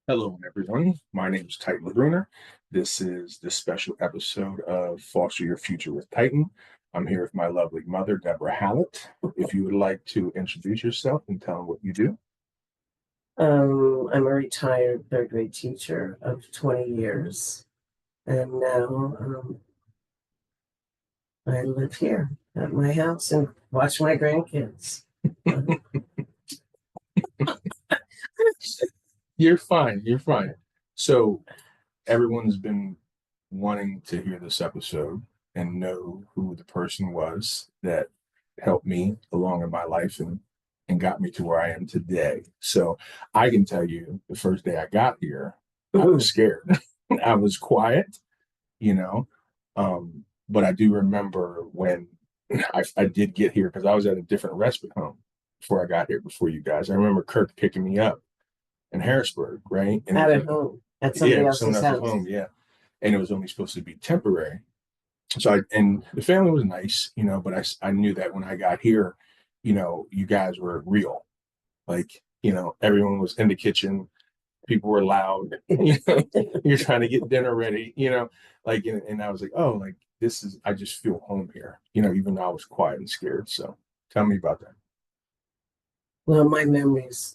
Hello, everyone. My name is Tyton. This is the special episode of Foster Your Future with Tyton. I'm here with my lovely mother, Deborah Hallett. If you would like to introduce yourself and tell them what you do. I'm a retired third grade teacher of 20 years, and now I live here at my house and watch my grandkids. You're fine. You're fine. So, everyone's been wanting to hear this episode and know who the person was that helped me along in my life and got me to where I am today. So, I can tell you the first day I got here, I was scared. I was quiet, you know. But I do remember when I did get here because I was at a different respite home before I got here, before you guys. I remember Kirk picking me up in Harrisburg, right? And At home at yeah, somebody it was someone else's else's house. home, yeah. And it was only supposed to be temporary. So and the family was nice, but I knew that when I got here, you guys were real. Like, everyone was in the kitchen, people were loud, you're trying to get dinner ready, like, and I was like, oh, like I just feel home here, even though I was quiet and scared. So tell me about that. Well, my memory's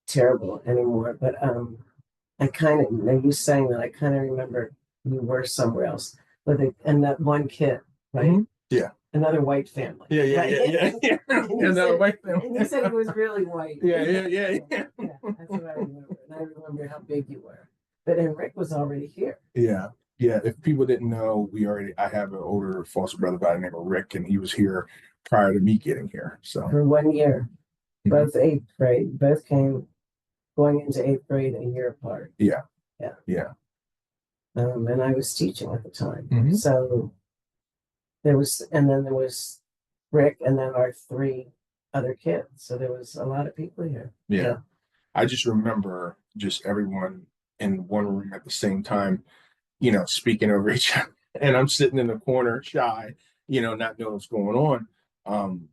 terrible anymore, but I kind of, you saying that, I kind of remember you were somewhere else with it, and that one kid, right? Mm-hmm. Yeah. Another white family. Yeah, yeah, right? yeah, yeah. Another white family. And you said he was really white. Yeah, yeah, yeah, yeah. That's what I remember. And I remember how big you were. But then Rick was already here. Yeah. Yeah. If people didn't know, I have an older foster brother by the name of Rick, and he was here prior to me getting here. So For 1 year, mhm. both eighth grade, both came going into eighth grade a year apart. Yeah. Yeah. Yeah. And I was teaching at the time. Mhm. So and then there was Rick and then our three other kids. So there was a lot of people here. Yeah. I just remember just everyone in one room at the same time, speaking over each other. And I'm sitting in the corner, shy, not knowing what's going on.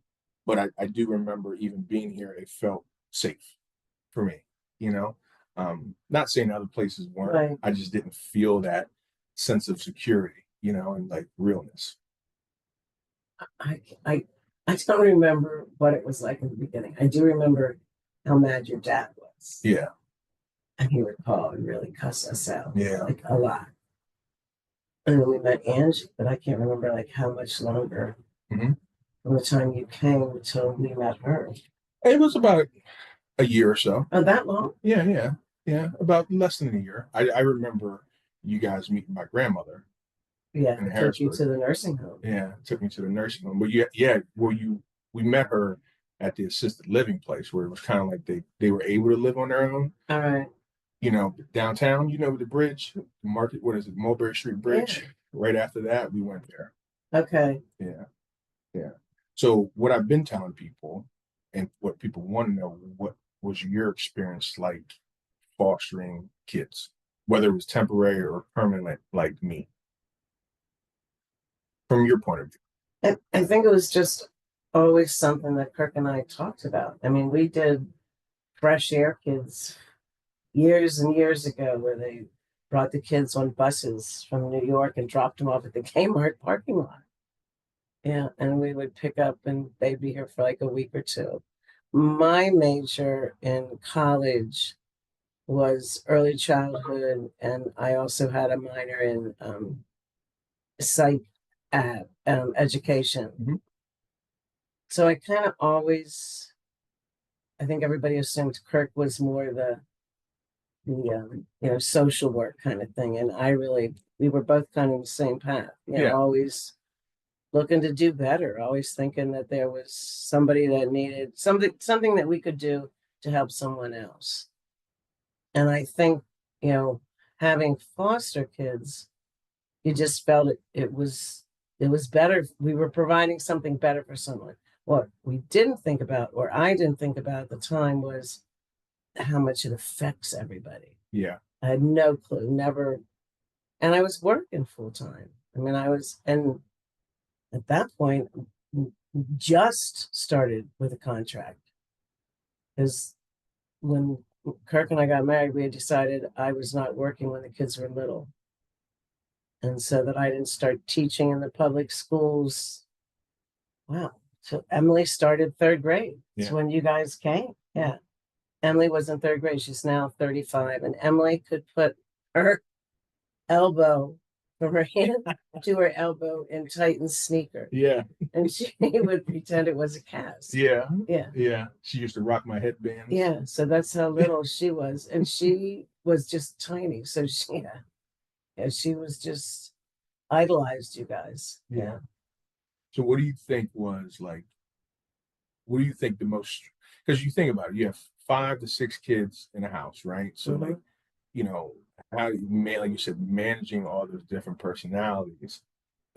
But I do remember even being here, it felt safe for me, you know. Not saying other places weren't. Right. I just didn't feel that sense of security, and like realness. I, I, I don't remember what it was like in the beginning. I do remember how mad your dad was. Yeah. And he would call and really cuss us out. Yeah. Like a lot. And then we met Angie, but I can't remember like how much longer Mhm. from the time you came until we met her. It was about a year or so. Oh, that long? Yeah, yeah, yeah. About less than a year. I remember you guys meeting my grandmother Yeah, in it took you Harrisburg. to the nursing home. Yeah, it took me to the nursing home. But we met her at the assisted living place where it was kind of like they were able to live on their own. All right. Downtown, the bridge, the market, what is it, Mulberry Street Bridge? Yeah. Right after that, we went there. Okay. Yeah, yeah. So what I've been telling people and what people want to know, what was your experience like fostering kids, whether it was temporary or permanent like me, from your point of view? I think it was just always something that Kirk and I talked about. I mean, we did Fresh Air Kids years and years ago where they brought the kids on buses from New York and dropped them off at the Kmart parking lot. Yeah, and we would pick up and they'd be here for like a week or two. My major in college was early childhood, and I also had a minor in psych education. Mm-hmm. So I kind of always, I think everybody assumed Kirk was more the social work kind of thing, and we were both kind of the same path. Yeah. Always looking to do better, always thinking that there was somebody that needed something that we could do to help someone else. And I think, having foster kids, you just felt it was better. We were providing something better for someone. What we didn't think about, or I didn't think about at the time, was how much it affects everybody. Yeah. I had no clue, never. And I was working full time. I mean, and at that point, just started with a contract. Because when Kirk and I got married, we had decided I was not working when the kids were little. And so that I didn't start teaching in the public schools. Wow. So Emily started third grade. It's Yeah. when you guys came. Yeah. Emily was in third grade. She's now 35. And Emily could put her elbow from her hand to her elbow in Tyton's sneaker. Yeah. And she would pretend it was a cast. Yeah. Yeah. Yeah. She used to rock my headbands. Yeah. So that's how little she was. And she was just tiny. So she was just idolized you guys. Yeah. So what do you think was like, what do you think the most, because you think about it, you have 5 to 6 kids in a house, right? So like, you know, how you like you said, managing all those different personalities,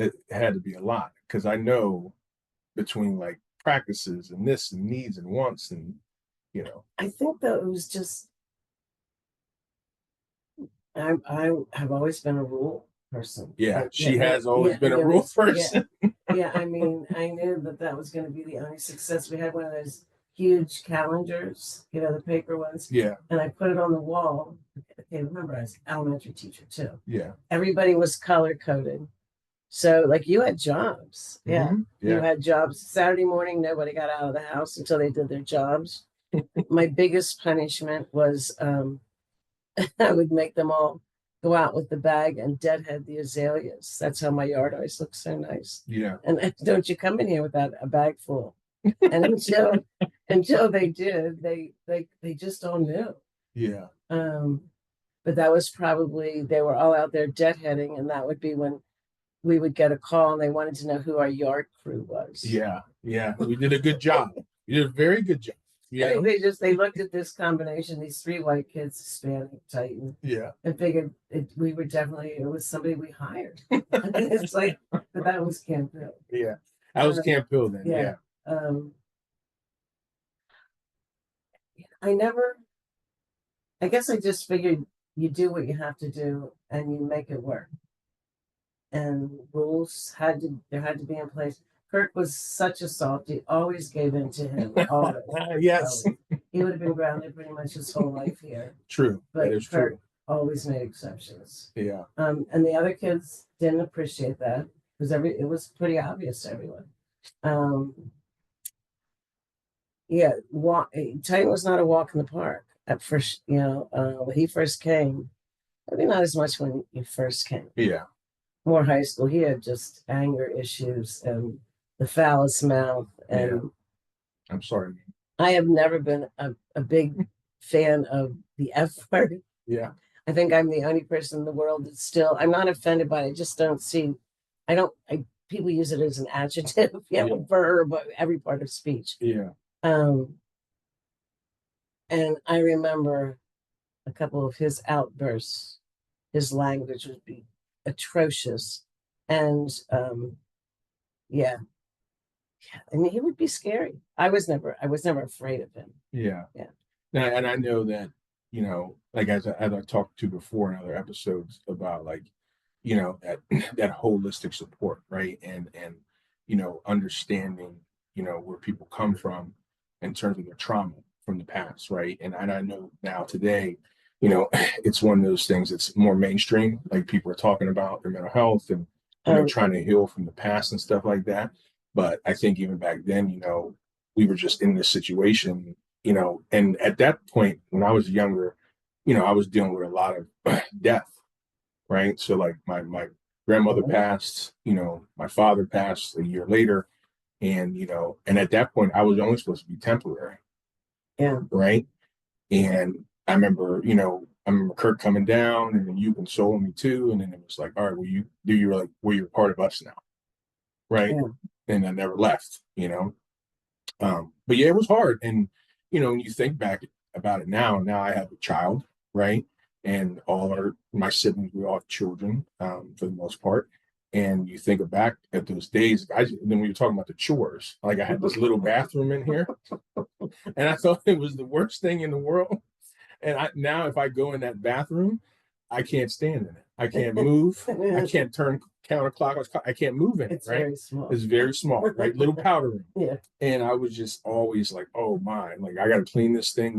it had to be a lot. Because I know between like practices and this and needs and wants and I think that it was just I have always been a rule person. yeah, she Yeah, has always yeah, been a yeah, rule yeah, person. yeah. I mean, I knew that that was going to be the only success. We had one of those huge calendars, the paper ones, Yeah, and I put it on the wall. Okay, remember, I was an elementary teacher too. yeah, Everybody was color coded. So, like, you had jobs. Yeah. You yeah, had jobs. Saturday morning, nobody got out of the house until they did their jobs. My biggest punishment was I would make them all go out with the bag and deadhead the azaleas. That's how my yard always looks so nice. yeah, And don't you come in here without a bag full. And until they did, they just all knew. yeah, But that was probably they were all out there deadheading, and that would be when we would get a call and they wanted to know who our yard crew was. yeah, yeah. We did a good job. We did a very good job. Yeah, They looked at this combination, these 3 white kids, Hispanic, Titan, yeah, and figured we were definitely it was somebody we hired. And it's like, but that was Camp Hill. yeah. That was Camp Hill then. Yeah. Yeah, I never. I guess I just figured you do what you have to do and you make it work. And rules there had to be in place. Kirk was such a softie, always gave in to him. Always. yes, Always. He would have been grounded pretty much his whole life here. true. But That is Kirk true. always made exceptions. Yeah, And the other kids didn't appreciate that because it was pretty obvious to everyone. Yeah, Titan was not a walk in the park at first. When he first came, maybe not as much when he first came. yeah, More high school. He had just anger issues and the foulest mouth. And yeah. I'm sorry. I have never been a big fan of the F word. Yeah, I think I'm the only person in the world that still, I'm not offended by it. I just don't see, I don't, people use it as an adjective, Yeah. verb, every part of speech. yeah, And I remember a couple of his outbursts. His language would be atrocious. And yeah, I mean, he would be scary. I was never afraid of him. yeah. Yeah. And I know that, like as I talked to before in other episodes about like, that that holistic support, right? And understanding, where people come from in terms of their trauma from the past, right? And I know now today, it's one of those things that's more mainstream, like people are talking about their mental health and trying to heal from the past and stuff like that. But I think even back then, we were just in this situation, and at that point when I was younger, I was dealing with a lot of death, right? So like my grandmother passed, my father passed a year later, and at that point I was only supposed to be temporary, Yeah. right? And I remember Kirk coming down, and then you consoled me too, and then it was like, all right, you're part of us now, right? Yeah. And I never left, but yeah, it was hard. And when you think back about it now I have a child, right? And my siblings, we all have children, for the most part. And you think back at those days, then we were talking about the chores. Like I had this little bathroom in here, and I thought it was the worst thing in the world. And now if I go in that bathroom, I can't stand in it. I can't move. I can't turn counterclockwise. I can't move in it. It's right? very small. It's very small, right? Little powder room. Yeah. And I was just always like, oh my, like I got to clean this thing,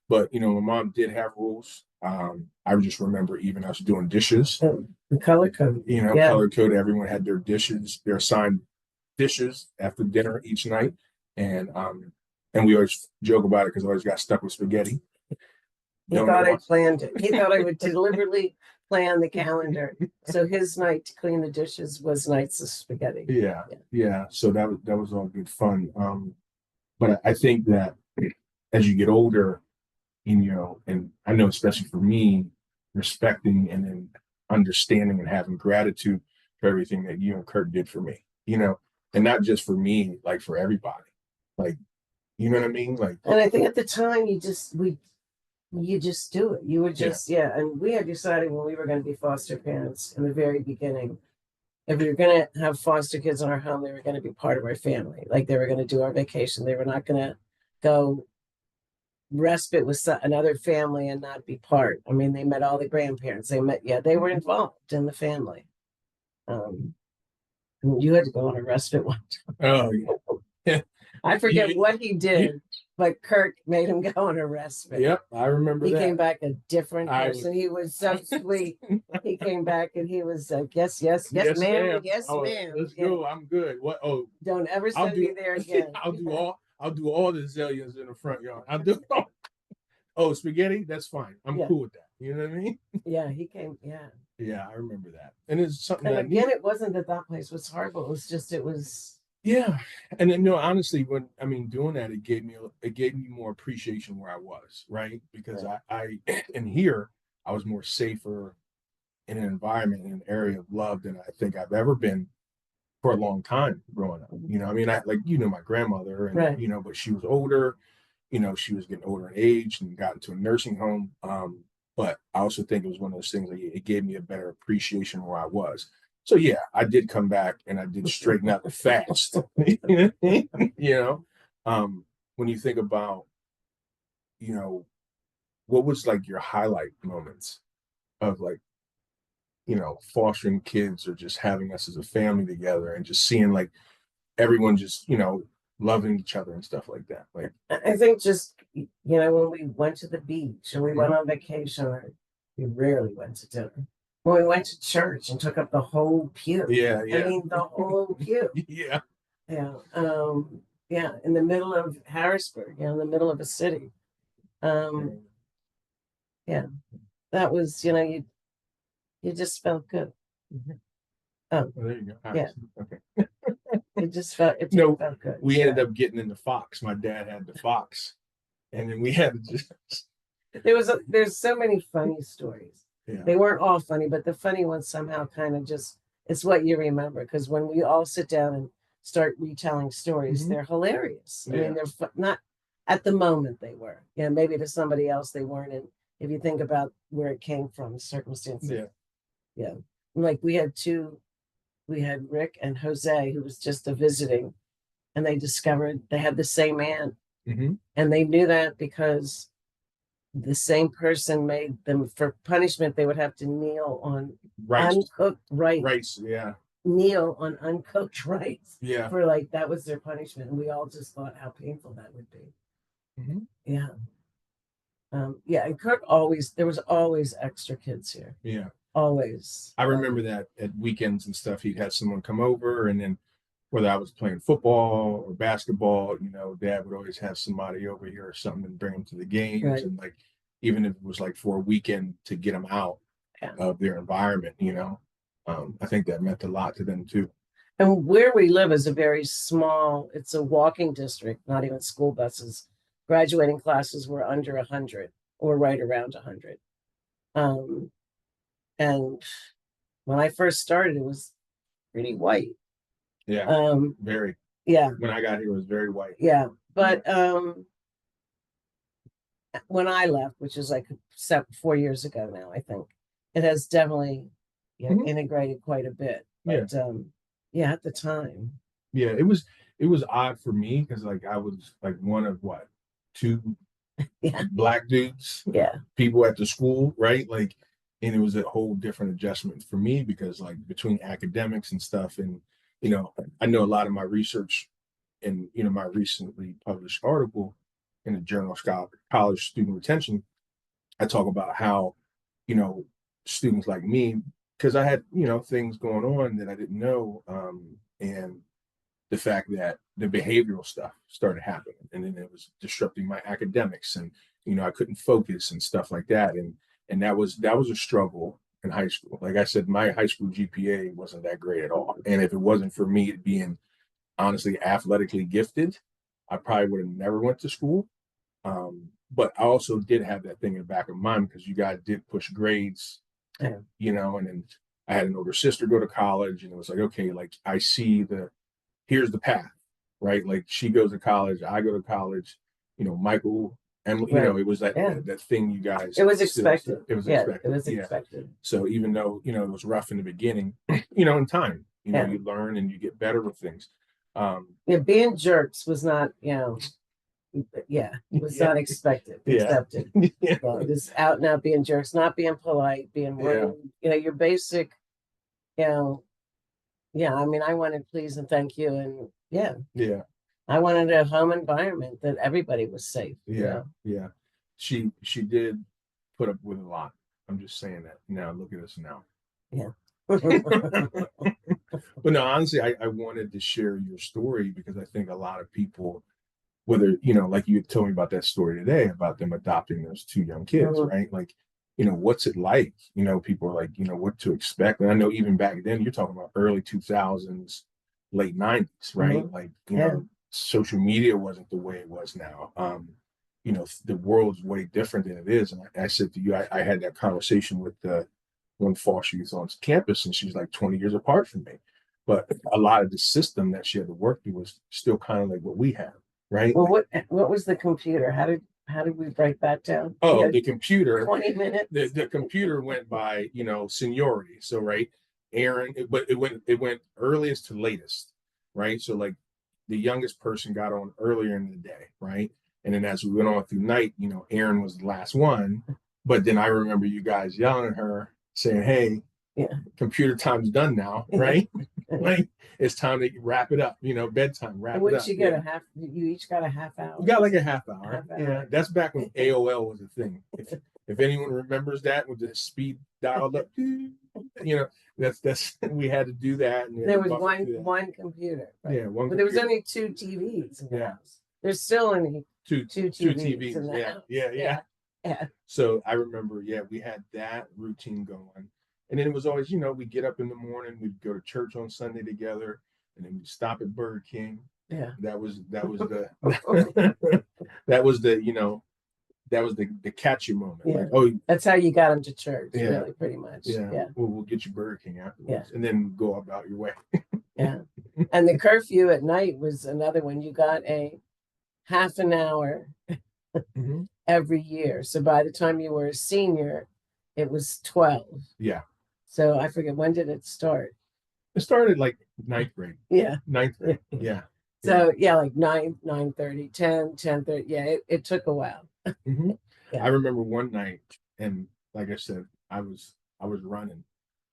But my mom did have rules. I just remember even us doing dishes. The color code. Yeah. Color code. Everyone had their dishes, their assigned dishes after dinner each night, and we always joke about it because I always got stuck with spaghetti. He thought I planned it. He thought I would deliberately plan the calendar. So his night to clean the dishes was nights of spaghetti. Yeah. So that was all good fun. But I think that as you get older, and I know especially for me, respecting and then understanding and having gratitude for everything that you and Kurt did for me, and not just for me, like for everybody, like you know what I mean, like. And I think at the time you just do it. You were just and we had decided when we were going to be foster parents in the very beginning, if we were going to have foster kids in our home, they were going to be part of our family. Like they were going to do our vacation. They were not going to go respite with another family and not be part. I mean, they met all the grandparents. They were involved in the family. You had to go on a respite one time. Oh yeah. I forget what he did, but Kirk made him go on a respite. Yep, I remember he that. came back a different person. He was so sweet. He came back and he was like, yes, ma'am. Yes, ma'am. Let's go. I'm good. What? Oh, don't ever send me there again. I'll do all the zillions in the front yard. I'll do. Oh, spaghetti. That's fine. I'm cool with that. You know what I mean? Yeah, he came. Yeah. Yeah, I remember that. And it's something. And again, it wasn't that place was horrible. It was just Yeah, and then honestly, when doing that, it gave me more appreciation where I was, right? Because I and here I was more safer in an environment in an area of love than I think I've ever been for a long time growing up. I like my grandmother, and right. But she was older. She was getting older in age and got into a nursing home. But I also think it was one of those things that it gave me a better appreciation where I was. So yeah, I did come back and I did straighten out fast. When you think about, what was like your highlight moments of like, fostering kids or just having us as a family together and just seeing like everyone just, loving each other and stuff like that. Like I think just when we went to the beach and we went on vacation, we rarely went to dinner. When we went to church and took up the whole pew. Yeah. I mean the whole pew. Yeah. Yeah. In the middle of Harrisburg, in the middle of a city. Yeah. That was, you just felt good. Oh, well, there you go. Yeah. Okay. It felt good. We ended up getting in the Fox. My dad had the Fox, and then we had to just. There's so many funny stories. Yeah. They weren't all funny, but the funny ones somehow kind of it's what you remember. Because when we all sit down and start retelling stories, they're hilarious. I mean, they're not at the moment they were. Yeah, maybe to somebody else they weren't. And if you think about where it came from, the circumstances. Yeah. Like we had Rick and Jose, who was just visiting, and they discovered they had the same aunt. And they knew that because the same person made them, for punishment, they would have to kneel on uncooked rice. Yeah. Kneel on uncooked rice. Yeah. For like, that was their punishment. And we all just thought how painful that would be. Yeah. And Kirk there was always extra kids here. Yeah. Always. I remember that at weekends and stuff, he'd have someone come over, and then whether I was playing football or basketball, Dad would always have somebody over here or something and bring them to the games. Right. And like, even if it was like for a weekend to get them out of their environment, I think that meant a lot to them too. And where we live is it's a walking district, not even school buses. Graduating classes were under 100 or right around 100. And when I first started, it was pretty white. Yeah. Very. Yeah. When I got here, it was very white. Yeah. But when I left, which is like 4 years ago now, I think it has definitely integrated quite a bit. But at the time. Yeah, it was odd for me because like I was like one of two black dudes. Yeah. People at the school, right? Like, and it was a whole different adjustment for me because like between academics and stuff, and I know a lot of my research and my recently published article in the Journal of College Student Retention, I talk about how, you know, students like me, because I had, things going on that I didn't know, and the fact that the behavioral stuff started happening, and then it was disrupting my academics, and I couldn't focus and stuff like that, and that was a struggle in high school. Like I said, my high school GPA wasn't that great at all, and if it wasn't for me being honestly athletically gifted, I probably would have never went to school. But I also did have that thing in the back of my mind because you guys did push grades, Yeah. and then I had an older sister go to college, and it was like, okay, like I see here's the path, right? Like she goes to college, I go to college, Michael, and Right. it was that, Yeah. that thing you guys. It was expected. It was Yeah, expected. it was Yeah. expected. So even though it was rough in the beginning, in time, Yeah. you learn and you get better with things. Yeah, being jerks was not, yeah, it was Yeah. not expected, Yeah. accepted. Yeah. Just out and out being jerks, not being polite, being Yeah. rude. Your basic, yeah. I mean, I wanted please and thank you, and Yeah. I wanted a home environment that everybody was safe. Yeah. Yeah. She did put up with a lot. I'm just saying that now. Look at us now. Yeah. But no, honestly, I wanted to share your story because I think a lot of people, whether, like you told me about that story today about them adopting those two young kids, Mhm. right? Like, what's it like? People are like, what to expect. And I know even back then, you're talking about early 2000s, late 90s, right? Mhm. Like, Yeah. social media wasn't the way it was now. The world's way different than it is. And I said to you, I had that conversation with one foster youth on campus, and she's like 20 years apart from me. But a lot of the system that she had to work through was still kind of like what we have, right? Well, what was the computer? How did we break that down? Oh, the computer. 20 minutes. The computer went by, seniority. So right, Aaron, but it went earliest to latest, right? So like the youngest person got on earlier in the day, right? And then as we went on through night, Aaron was the last one. But then I remember you guys yelling at her saying, "Hey, Yeah. computer time's done now, right? Like it's time to wrap it up, bedtime, wrap And it up." what you get a half? You each got a half hour. You got like a half hour. Half hour. Yeah, that's back when AOL was a thing. If anyone remembers that with the speed dialed up, that's we had to do that. And There was one computer. Right? Yeah, one. But there was only two TVs in the house. There's still only two TVs in the house. Yeah. So I remember, we had that routine going, and then it was always, we get up in the morning, we'd go to church on Sunday together, and then we'd stop at Burger King. Yeah. That was the that was the catch you moment. Yeah. Like, oh, that's how you got them to church. Yeah. Really, pretty much. Yeah. Well, we'll get you Burger King afterwards, and then go about your way. Yeah. And the curfew at night was another one. You got a half an hour every year. So by the time you were a senior, it was 12. Yeah. So I forget, when did it start? It started like ninth grade. Yeah. Ninth grade. Yeah. So like 9:30, 10:30. Yeah, it took a while. Yeah. I remember one night, and like I said, I was running,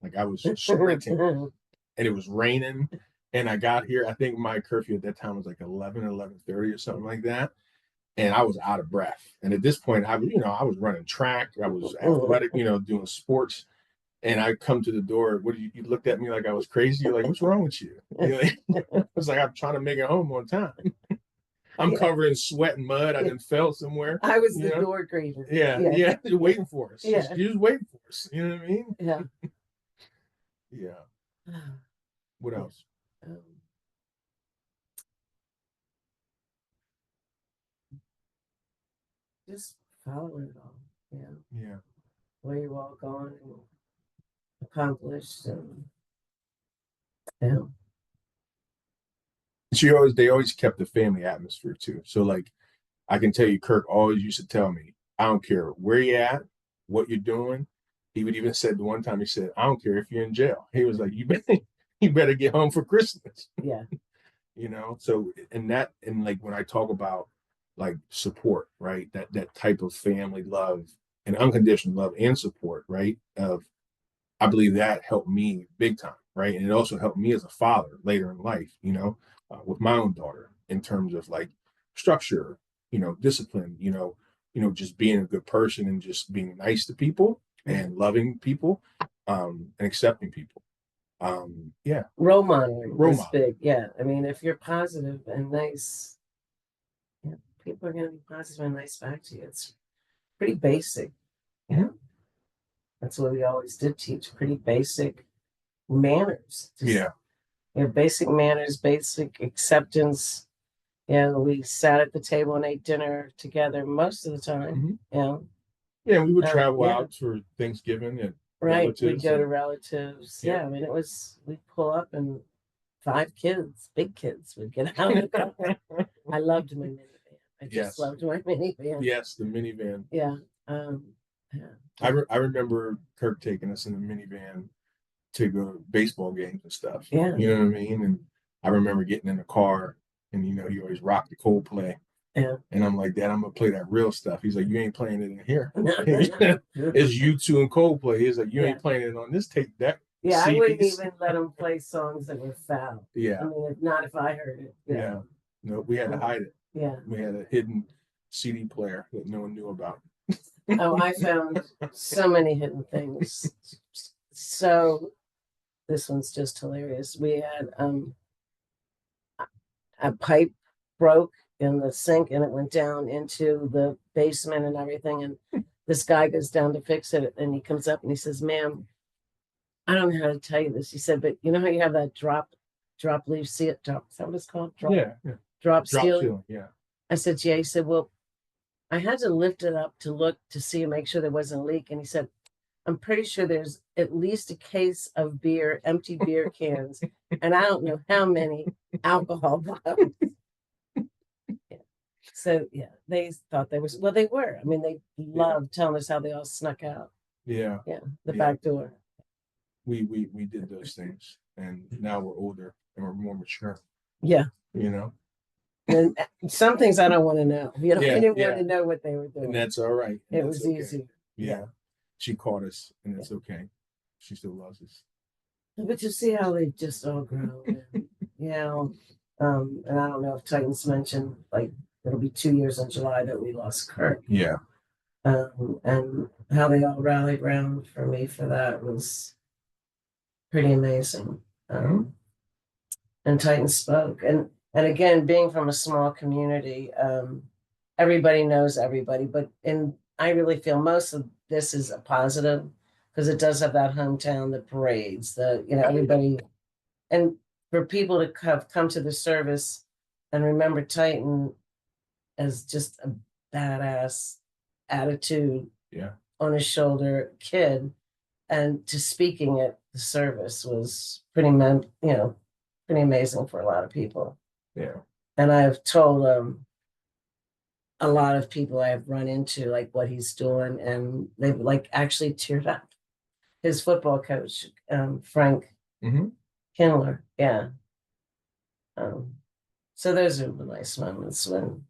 like I was sprinting, and it was raining, and I got here. I think my curfew at that time was like 11:30 or something like that, and I was out of breath. And at this point, I was running track, I was athletic, doing sports. And I come to the door. What you looked at me like I was crazy? You're like, "What's wrong with you?" I was like, "I'm trying to make it home on time." I'm covered in sweat and mud. I didn't fell somewhere. I was the door greeter. Yeah. You're waiting for us. Yeah. You're just waiting for us. You know what I mean? Yeah. Yeah. What else? Just following it all. Yeah. Where you all gone and accomplished, and They always kept the family atmosphere too. So like I can tell you, Kirk always used to tell me, "I don't care where you're at, what you're doing." He would even said the one time he said, "I don't care if you're in jail." He was like, you better get home for Christmas." Yeah. So and like when I talk about like support, right? That type of family love and unconditional love and support, right? I believe that helped me big time, right? And it also helped me as a father later in life, with my own daughter in terms of like structure, discipline, just being a good person and just being nice to people and loving people, and accepting people. Yeah, Role modeling role is model. big. Yeah. I mean, if you're positive and nice, yeah, people are going to be positive and nice back to you. It's pretty basic. Yeah. That's what we always did teach, pretty basic manners. Just, Yeah. basic manners, basic acceptance. We sat at the table and ate dinner together most of the time. Mhm. Yeah. Yeah, we would travel Yeah. out for Thanksgiving and Right. We'd relatives go to and relatives. yeah. Yeah. I mean, we'd pull up and 5 kids, big kids, would get out of the car. I loved my minivan. I just Yes. loved my minivan. Yes, the minivan. Yeah. Um, yeah. I remember Kirk taking us in the minivan to go to baseball games and stuff. Yeah. You know what I mean? And I remember getting in the car and he always rocked the Coldplay. Yeah. And I'm like, Dad, I'm gonna play that real stuff. He's like, you ain't playing it in here. It's U2 and Coldplay. He's like, you ain't playing it on this tape deck. Yeah, I CDs. wouldn't even let them play songs that were foul. Yeah. I mean, not if I heard it. Yeah. No, we had to hide it. Yeah. We had a hidden CD player that no one knew about. Oh, I found so many hidden things. So this one's just hilarious. We had a pipe broke in the sink and it went down into the basement and everything. And this guy goes down to fix it and he comes up and he says, "Ma'am, I don't know how to tell you this." He said, "But you know how you have that drop leaf, see it drop? Is that what it's called? Drop, Yeah. drop Drop ceiling." ceiling. Yeah. I said, "Yeah." He said, "Well, I had to lift it up to look to see and make sure there wasn't a leak." And he said, "I'm pretty sure there's at least a case of beer, empty beer cans, and I don't know how many alcohol bottles." Yeah. So yeah, they thought they was they were. I mean, they loved telling us how they all snuck out. Yeah. Yeah, the back door. We did those things, and now we're older and we're more mature. Yeah. And some things I don't want to know. I didn't want to know what they were doing. And that's all right. It was easy. Yeah. She caught us, and it's okay. She still loves us. But you see how they just all grow. And I don't know if Tyton's mentioned, like, it'll be 2 years in July that we lost Kirk. Yeah. And how they all rallied around for me for that was pretty amazing. And Tyton spoke. And again, being from a small community, everybody knows everybody. And I really feel most of this is a positive because it does have that hometown, the parades, everybody. And for people to have come to the service and remember Tyton as just a badass attitude on his shoulder kid, and to speaking at the service was pretty amazing for a lot of people. Yeah. And I've told a lot of people I've run into like what he's doing, and they've like actually teared up. His football coach, Frank Kindler, yeah. So those are the nice moments when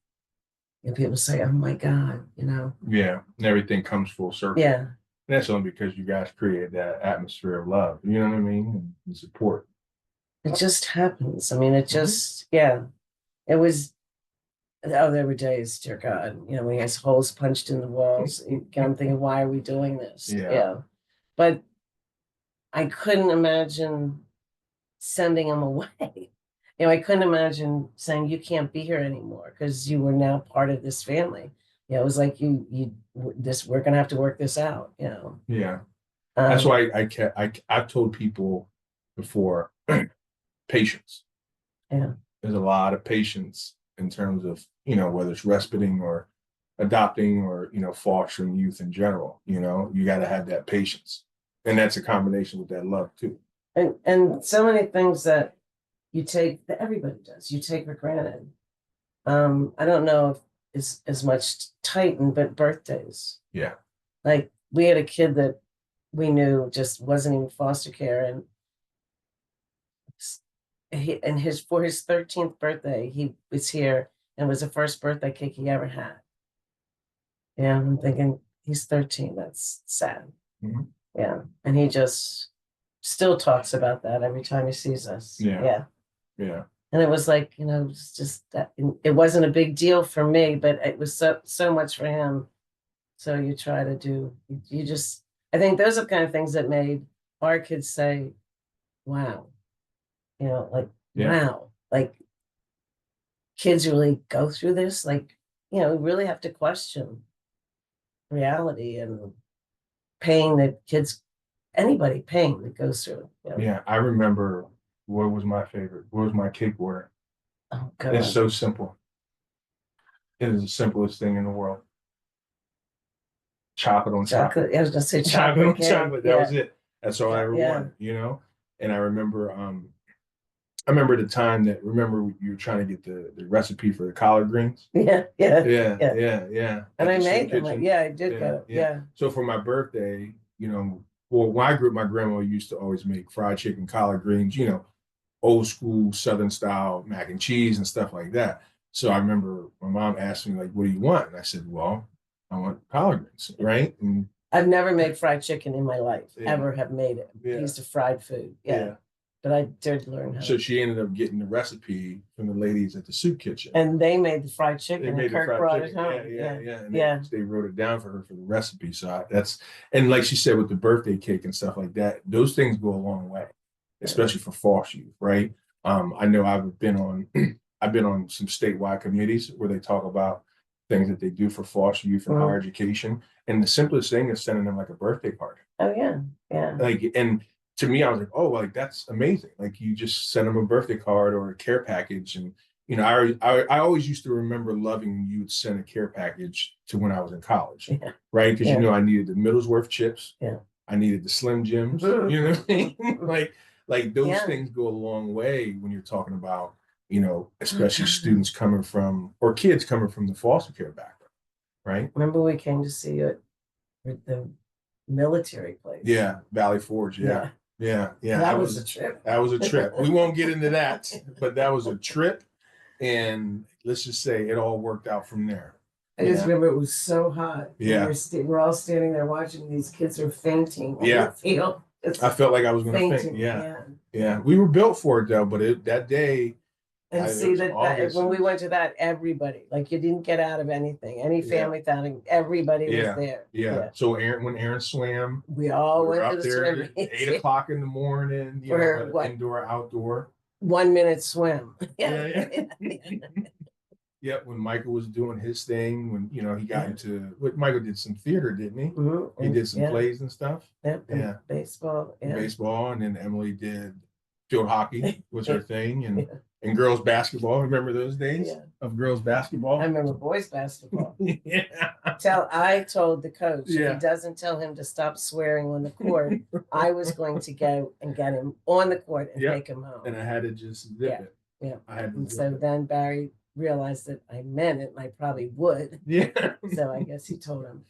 people say, "Oh my God," Yeah, and everything comes full circle. Yeah. And that's only because you guys created that atmosphere of love. You know what I mean? And support. It just happens. I mean, it just, it was, there were days, dear God, when he has holes punched in the walls. I'm thinking, why are we doing this? Yeah. But I couldn't imagine sending him away. I couldn't imagine saying, "You can't be here anymore," because you were now part of this family. It was like we're gonna have to work this out. Yeah. That's why I've told people before, patience. Yeah. There's a lot of patience in terms of, whether it's respiting or adopting or, fostering youth in general. You got to have that patience. And that's a combination with that love too. And so many things that that everybody does, you take for granted. I don't know if it's as much Tyton, but birthdays. Yeah. Like we had a kid that we knew just wasn't even foster care, and for his 13th birthday, he was here and it was the first birthday cake he ever had. Yeah, I'm thinking he's 13. That's sad. Yeah, and he just still talks about that every time he sees us. Yeah. And it was like, it was just that it wasn't a big deal for me, but it was so much for him. So you try to do, you just, I think those are the kind of things that made our kids say, wow, like, Yeah. wow, like kids really go through this. Like, we really have to question reality and pain that anybody pain that goes through. Yeah. I remember what was my favorite? What was my cake order? Oh It's God. so simple. It is the simplest thing in the world. Chocolate on chocolate. Chocolate. I was gonna say Chocolate chocolate on cake. chocolate. That was Yeah. it. That's all I ever Yeah. wanted. And I remember the time that remember you were trying to get the recipe for the collard greens. Yeah. Yeah. Yeah, Yeah. yeah, yeah. And At I the soup made them. kitchen. Yeah, I did Yeah, get it. yeah. Yeah. So for my birthday, well, when I grew up, my grandma used to always make fried chicken, collard greens, old school Southern style mac and cheese and stuff like that. So I remember my mom asked me, like, what do you want? And I said, well, I want collard greens, right? And I've never made fried chicken in my life, yeah, ever have made it. yeah, Used to fried food. Yeah. yeah. But I did learn how So to. she ended up getting the recipe from the ladies at the soup kitchen. And they made the fried They chicken and made the Kirk fried brought it chicken. Yeah, home. yeah, Yeah. yeah. And Yeah. they wrote it down for her for the recipe. So and like she said, with the birthday cake and stuff like that, those things go a long way, especially for foster youth, right? I know I've been on I've been on some statewide committees where they talk about things that they do for foster youth and higher education. And the simplest thing is sending them like a birthday card. Oh yeah. Yeah. Like, and to me, I was like, oh, like that's amazing. Like you just send them a birthday card or a care package. And, I always used to remember loving when you would send a care package to when I was in college, Yeah. right? Because, Yeah. I needed the Middlesworth chips. Yeah. I needed the Slim Jims, you know what I mean? Like those Yeah. things go a long way when you're talking about, especially students coming from, or kids coming from the foster care background, right? Remember we came to see you at the military place. Yeah, Valley Forge. Yeah. Yeah. Yeah. That was a trip. That was a trip. We won't get into that, but that was a trip. And let's just say it all worked out from there. I just remember it was so hot. Yeah. We're all standing there watching these kids are fainting. Yeah. I felt like I was going to faint. Yeah. Yeah. We were built for it though, but that day. And see that when we went to that, everybody, like you didn't get out of anything, any family thing, everybody was there. Yeah. So when Aaron swam, we all went to the there swim at 8 o'clock in the morning, indoor, outdoor. 1 minute swim. Yeah. Yep, when Michael was doing his thing, when he got into Michael did some theater, didn't he? Mm-hmm. He did some plays and stuff. Yep. Yeah. Baseball. Yeah. Baseball, and then Emily did field hockey was her thing, and girls basketball. Remember those days of girls basketball? I remember boys basketball. Yeah. I told the coach if Yeah. he doesn't tell him to stop swearing on the court, I was going to go and get him on the court and take him home. And I had to just zip it. Yeah. I had to And zip so it. then Barry realized that I meant it and I probably would. Yeah. So I guess he told him,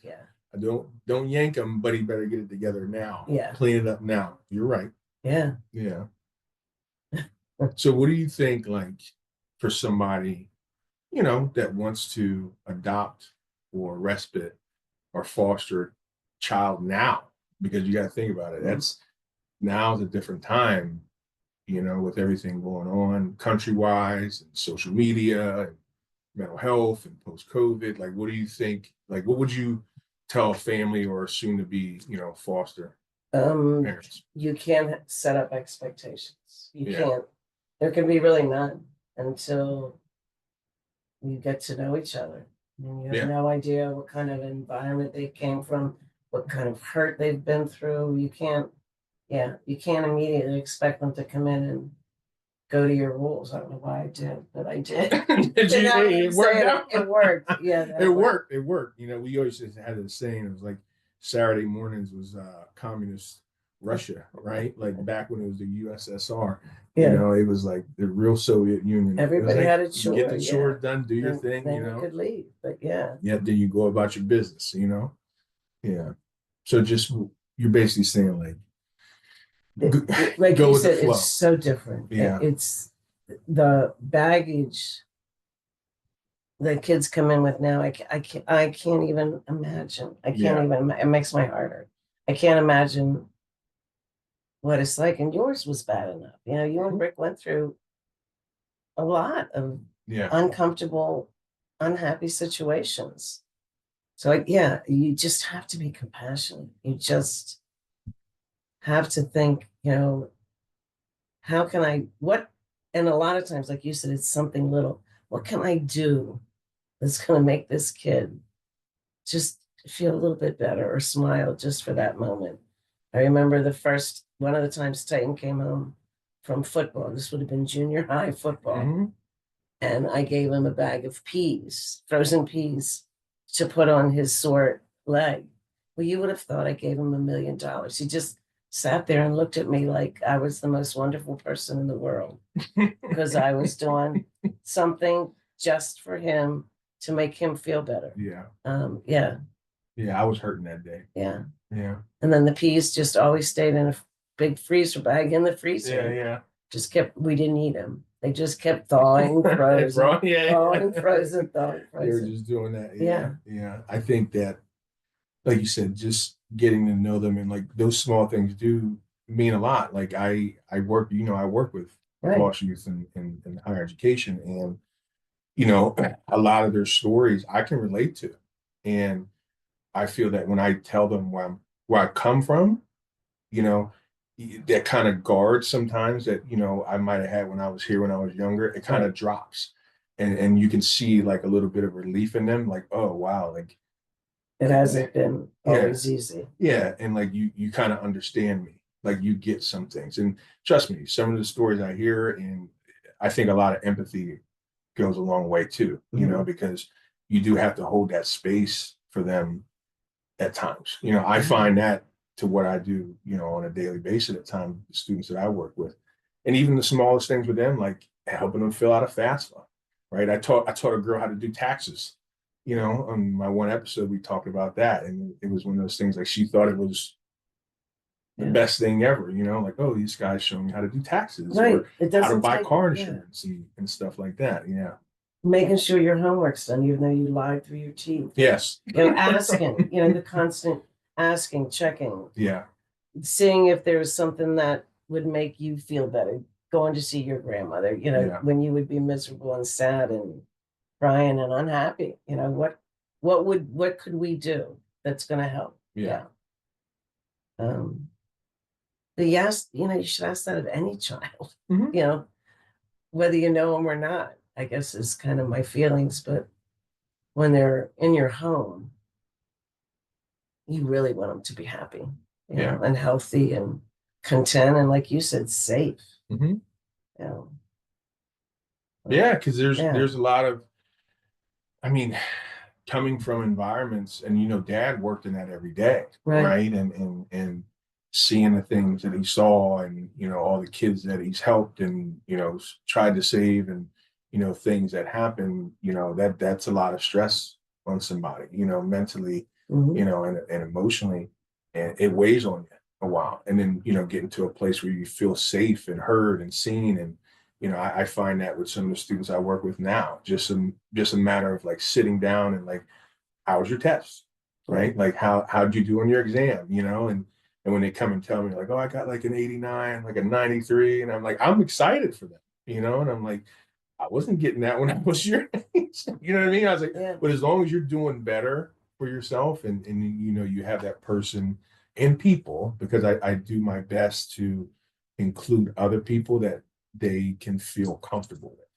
Don't yank him, but he better get it together now. Yeah. Clean it up now. You're right. Yeah. Yeah. So what do you think, like, for somebody, that wants to adopt or respite or foster a child now? Because you got to think about it. That's now's a different time, with everything going on country-wise and social media and mental health and post-COVID. Like, what do you think? Like, what would you tell a family or soon to be, foster parents? You can't set up expectations. You Yeah. can't. There can be really none until you get to know each other. And you have no idea what kind of environment they came from, what kind of hurt they've been through. You can't immediately expect them to come in and go to your rules. I don't know why I did, but I did. It worked out. It worked. Yeah. It worked. It worked. We always just had this saying. It was like Saturday mornings was communist Russia, right? Like back when it was the USSR. Yeah. It was like the real Soviet Union. Everybody like, had a chore. Get the chores done, do your thing, then you could leave. But yeah. Yeah, then you go about your business, Yeah. So just you're basically saying like go you with said, the flow. it's so different. Yeah. It's the baggage that kids come in with now. I can't even imagine. I can't even. It makes my heart hurt. I can't imagine what it's like. And yours was bad enough. You and Rick went through a lot of Yeah. uncomfortable, unhappy situations. So yeah, you just have to be compassionate. You just have to think, how can I, what, and a lot of times, like you said, it's something little. What can I do that's going to make this kid just feel a little bit better or smile just for that moment? I remember one of the times Tyton came home from football. This would have been junior high football. Mm-hmm. And I gave him a bag of peas, frozen peas, to put on his sore leg. Well, you would have thought I gave him $1 million. He just sat there and looked at me like I was the most wonderful person in the world because I was doing something just for him to make him feel better. Yeah. Yeah. Yeah. I was hurting that day. Yeah. Yeah. And then the peas just always stayed in a big freezer bag in the freezer. Yeah. Yeah. We didn't eat them. They just kept thawing, frozen, thawing, frozen, thawing, They were frozen. just doing that. Yeah. Yeah. I think that, like you said, just getting to know them and like those small things do mean a lot. Like I work, I work with Right. lost youth in higher education, and a lot of their stories I can relate to. And I feel that when I tell them where I come from, you know, that kind of guard sometimes that, I might have had when I was here when I was younger, it kind of drops. And you can see like a little bit of relief in them, like, oh wow, like It hasn't been yeah, always easy. yeah. And like you kind of understand me. Like you get some things. And trust me, some of the stories I hear, and I think a lot of empathy goes a long way too, because you do have to hold that space for them at times. I find that to what I do, on a daily basis at times, the students that I work with. And even the smallest things with them, like helping them fill out a FAFSA, right? I taught a girl how to do taxes. On my one episode, we talked about that. And it was one of those things like she thought it was the best thing ever, like, oh, these guys showing me how to do taxes Right. or It how to doesn't buy take, car yeah. insurance and stuff like that. Yeah. Making sure your homework's done, even though you lied through your teeth. Yes. Asking, the constant asking, checking, Yeah. seeing if there's something that would make you feel better. Going to see your grandmother, Yeah. when you would be miserable and sad and crying and unhappy, what could we do that's going to help? Yeah. But yes, you should ask that of any child, Mm-hmm. Whether you know them or not, I guess is kind of my feelings. But when they're in your home, you really want them to be happy, Yeah. and healthy and content. And like you said, safe. Mm-hmm. You know, Yeah, because there's Yeah. there's a lot of, I mean, coming from environments, and Dad worked in that every day, Right. right? And seeing the things that he saw, and all the kids that he's helped, and tried to save, and things that happen, that's a lot of stress on somebody, mentally, Mhm. and emotionally, and it weighs on you a while, and then getting to a place where you feel safe and heard and seen. And I find that with some of the students I work with now, just a matter of like sitting down and like, how was your test? Right? Like how'd you do on your exam? And when they come and tell me like, oh, I got like an 89, like a 93, and I'm like, I'm excited for them, and I'm like, I wasn't getting that when I was your age. You know what I mean? I was like, Yeah. but as long as you're doing better for yourself, and you have that person and people, because I do my best to include other people that they can feel comfortable with,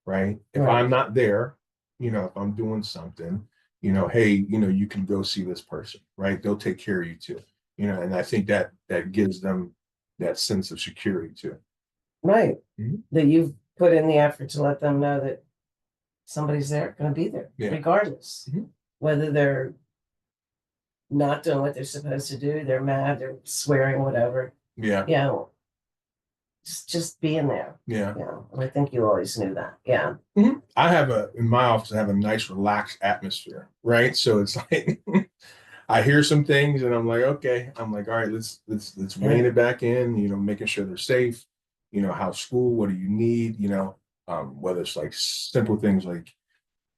right? If Right. I'm not there, if I'm doing something, hey, you can go see this person, right? They'll take care of you too, and I think that gives them that sense of security too. Right. Mhm. That you've put in the effort to let them know that somebody's there, going to be there, Yeah. regardless, Mhm. whether they're not doing what they're supposed to do, they're mad, they're swearing, whatever. Yeah. Yeah. Just being there. Yeah. Yeah. And I think you always knew that. Yeah. Mhm. In my office, I have a nice relaxed atmosphere, right? So it's like I hear some things and I'm like, okay, I'm like, all right, let's rein it back in, making sure they're safe, how's school, what do you need, whether it's like simple things like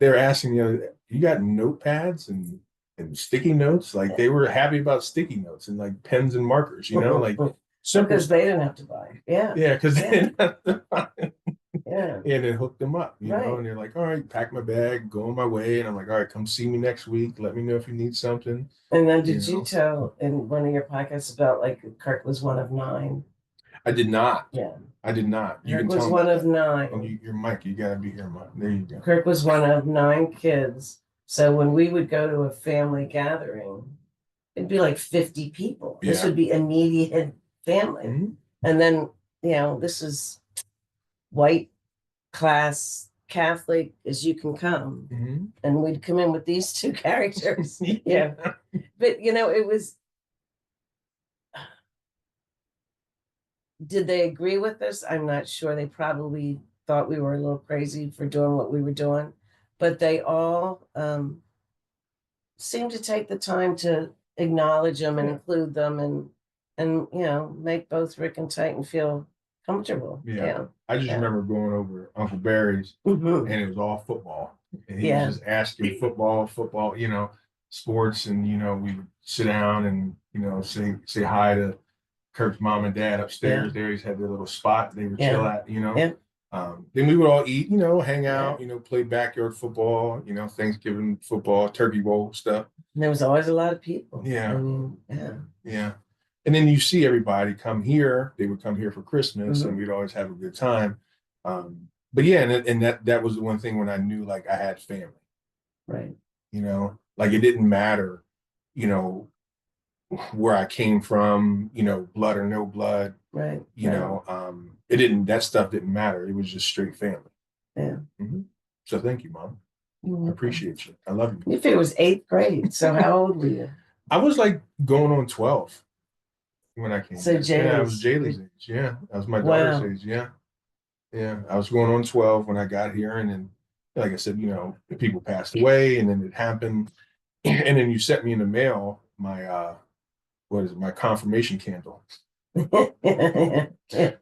they're asking, you got notepads and sticky notes, like they were happy about sticky notes and like pens and markers, like simple Because stuff. they didn't have to buy. Yeah. Yeah, because Yeah. Yeah. And it hooked them up, you know, Right. and they're like, all right, pack my bag, go on my way. And I'm like, all right, come see me next week. Let me know if you need something, And then you did you know. tell in one of your podcasts about like Kirk was one of nine? I did not. Yeah. I did not. You Kirk can tell was them one about of that. And nine. your mic, you gotta be here, Mike. There you go. Kirk was one of nine kids. So when we would go to a family gathering, it'd be like 50 people. This Yeah. would be immediate family. Mhm. And then, this is white class Catholic as you can come. Mhm. And we'd come in with these two characters. Yeah. But it was, did they agree with us? I'm not sure. They probably thought we were a little crazy for doing what we were doing, but they all seemed to take the time to acknowledge them and Yeah. include them and make both Rick and Tyton feel comfortable. Yeah. Yeah. I just Yeah. remember going over to Uncle Barry's Mhm. and it was all football. And he Yeah. was just asking football, sports, and we would sit down and say hi to Kirk's mom and dad upstairs. Yeah. They always had their little spot they would Yeah. chill at. Yeah. Then we would all eat, hang Yeah. out, play backyard football, Thanksgiving football, turkey bowl stuff. And there was always a lot of people. Yeah. I mean, yeah. Yeah. And then you see everybody come here. They would come here for Christmas, and Mhm. we'd always have a good time. But yeah, and that was the one thing when I knew like I had family. Right. Like it didn't matter, you know, where I came from, blood or no blood, Right. it didn't, that stuff didn't matter. It was just straight family. Yeah. Mhm. So thank you, Mom. I Mhm. appreciate you. I love you. If it was eighth grade, so how old were you? I was like going on 12 when I came So here. Yeah, I was Jaylee's. Jaylee's age. Yeah, that was my daughter's Wow. age. Yeah. Yeah, I was going on 12 when I got here, and then, like I said, people passed away, and then it happened, and then you sent me in the mail my what is it, my confirmation candle Yeah.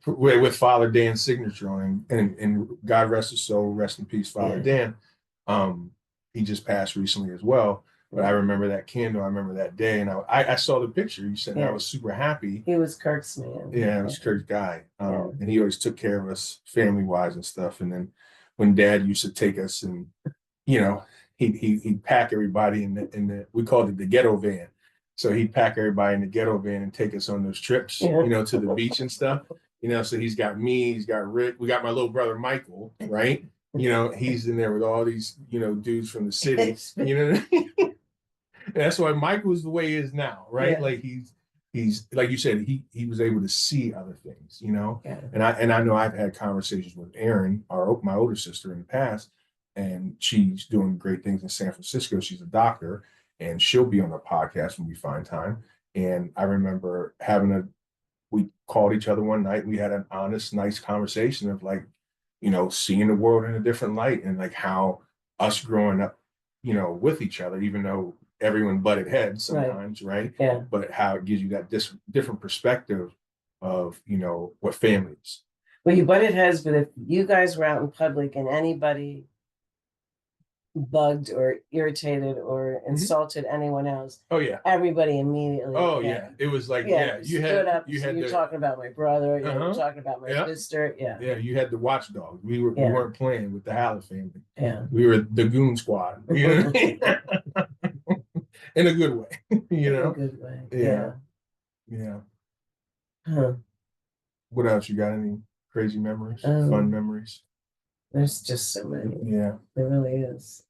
with Father Dan's signature on it, and God rest his soul, rest in peace, Father Yeah. Dan. He just passed recently as well, but I remember that candle, I remember that day, and I saw the picture you sent, and I Yeah. was super happy. He was Kirk's man. Yeah, it was Kurt's guy. Yeah. And he always took care of us family wise and stuff. And then when Dad used to take us, and you know, he'd pack everybody in the we called it the ghetto van. So he'd pack everybody in the ghetto van and take us on those trips, Yeah. to the beach and stuff. So he's got me, he's got Rick, we got my little brother Michael, right? He's in there with all these, dudes from the city. That's why Michael's the way he is now, right? Yeah. Like he's like you said, he was able to see other things, Yeah. And I know I've had conversations with Erin, my older sister, in the past, and she's doing great things in San Francisco. She's a doctor, and she'll be on the podcast when we find time. And I remember we called each other one night. We had an honest, nice conversation of like, seeing the world in a different light, and like how us growing up, with each other, even though everyone butted heads sometimes, right? Yeah. But how it gives you that different perspective of, what family is. Well, you butted heads, but if you guys were out in public and anybody bugged or irritated or insulted anyone else, Oh yeah. everybody immediately. Oh yeah. It was like, you stood up. had You're talking about my brother. You're talking about my Yeah. sister. Yeah. Yeah, you had the watchdog. We weren't playing with the Hallett family. Yeah. We were the goon squad. You know what I mean? In a good way. In a good way. Yeah. Yeah. Huh. What else? You got any crazy memories? Fun memories? There's just so many. Yeah. There really is.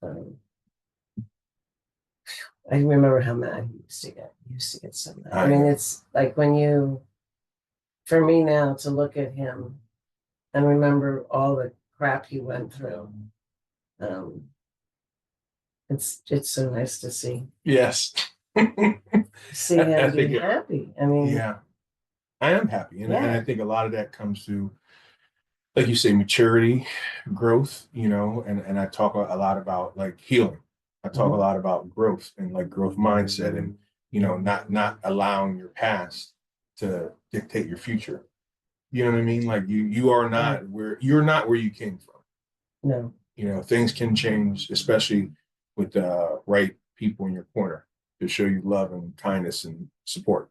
I remember how mad he used to get. He used to get so mad. I mean, it's like for me now to look at him and remember all the crap he went through. It's so nice to see. Yes. See him be happy. I mean, yeah, I am happy. And I think a lot of that comes to, like you say, maturity, growth, and I talk a lot about like healing. I talk a lot about growth and like growth mindset, and not allowing your past to dictate your future. You know what I mean? Like you are not you're not where you came from. No. Things can change, especially with the right people in your corner to show you love and kindness and support.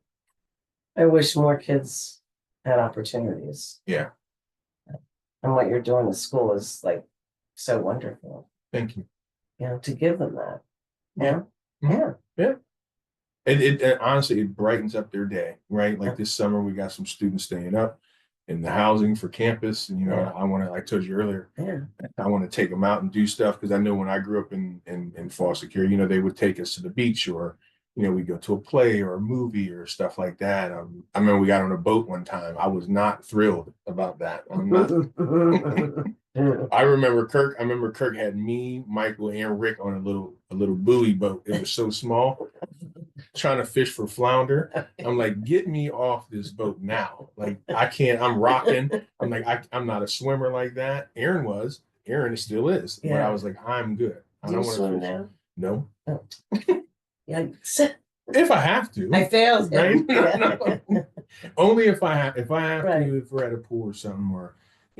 I wish more kids had opportunities. Yeah. And what you're doing at school is like so wonderful. Thank you. To give them that. Yeah. Yeah. Yeah. And honestly, it brightens up their day, right? Like Yeah. this summer, we got some students staying up in the housing for campus. And, Yeah. I want to, I told you earlier, Yeah. I want to take them out and do stuff because I know when I grew up in foster care, they would take us to the beach or, we go to a play or a movie or stuff like that. I remember we got on a boat one time. I was not thrilled about that. I'm not. I remember Kirk had me, Michael, and Rick on a little buoy boat. It was so small, trying to fish for flounder. I'm like, get me off this boat now. Like I can't. I'm rocking. I'm like, I'm not a swimmer like that. Aaron was. Aaron still is. But I was like, I'm good. I Do don't you want swim to fish. now? No. Oh. Yeah. If I have to. I failed. Right? Yeah. Only if I have Right. to, if we're at a pool or something, or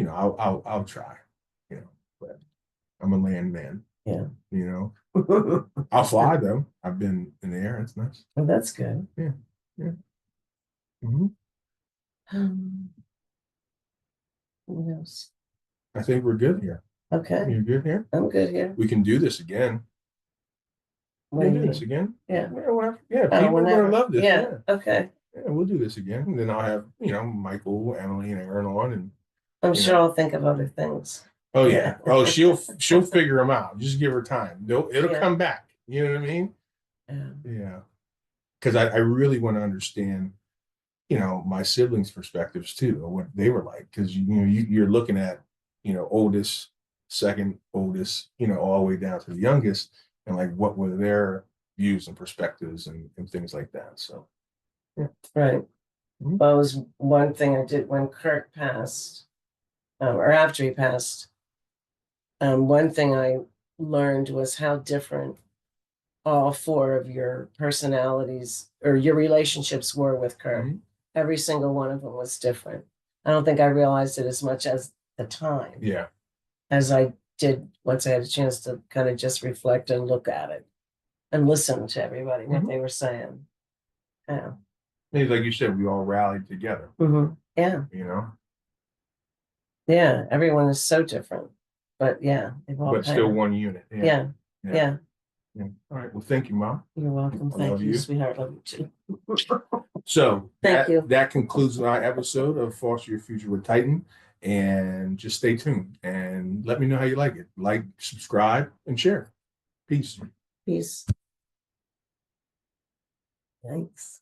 I'll try. But I'm a land man. Yeah. I'll fly though. I've been in the air. It's nice. Well, that's good. Yeah. Yeah. Mm-hmm. What else? I think we're good here. Okay. You're good here? I'm good here. We can do this again. What We'll do do you this mean? again. Yeah. Yeah, Oh, people are whenever. gonna love this. Yeah. Okay. Yeah, we'll do this again. And then I'll have, Michael, Emily, and Aaron on, and I'm You sure know. I'll think of other things. oh yeah. Oh, she'll figure them out. Just give her time. It'll Yeah. come back. You know what I mean? Yeah. Yeah. Because I really want to understand, my siblings' perspectives too, or what they were like. Because you're looking at, oldest, second oldest, all the way down to the youngest, and like what were their views and perspectives and things like that. So Right. Mhm. Well, it was one thing I did when Kirk passed, or after he passed. One thing I learned was how different all four of your personalities or your relationships were with Kirk. Mhm. Every single one of them was different. I don't think I realized it as much as the time Yeah. as I did once I had a chance to kind of just reflect and look at it and listen to everybody, what Mhm. they were saying. Yeah. Maybe like you said, we all rallied together. Yeah. You know, Yeah. Everyone is so different. But yeah, they've all but kind still of, one unit. yeah. Yeah. Yeah. Yeah. All right. Well, thank you, Mom. You're welcome. I Thank love you, you. sweetheart. Love you too. So Thank you. that concludes my episode of Foster Your Future with Tyton. And just stay tuned and let me know how you like it. Like, subscribe, and share. Peace. Peace. Thanks.